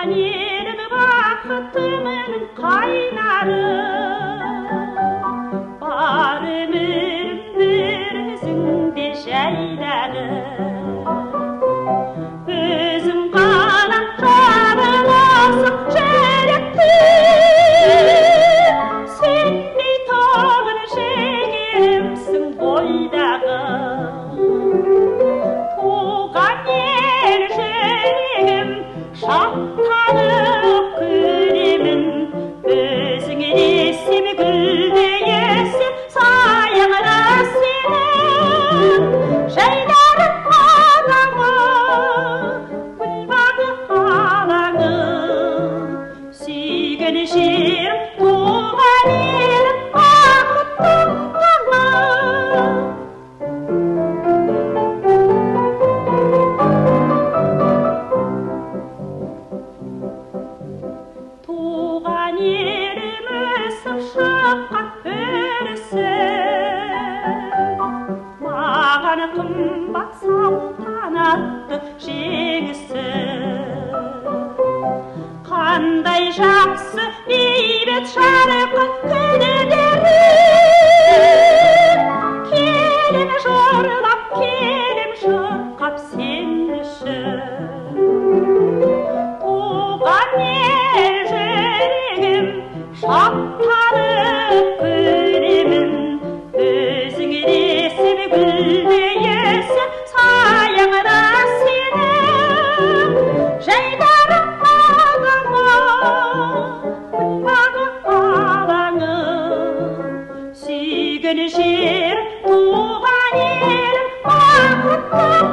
туған елім бақытымның қайнары, бар өмірім бір өзіңде жайлады. Өзің ғана жараласың жүректі, сендей тоғын жігерімсің бойдағы. Туған ел жүрегім шаттанып күлемін, өзіңе десем гүлдей есем саяғыра сенің. Жайдарым алаңы, гүлбағы алаңы, сүйген жерім туған елім бақыттың таңы. Туған елім өсіп шыққан өрісі, маған қымбат салтанатты жеңісі. Қандай жақсы бейбіт жарқын күндері, келем жырлап, келем шырқап сен үшін. Туған ел жүрегім шаттанып күлемін, өзіңе десем гүлдей есем саяғыра сенің. Жайдарым алаңы, гүлбағы алаңы, сүйген жер туған елім бақыттың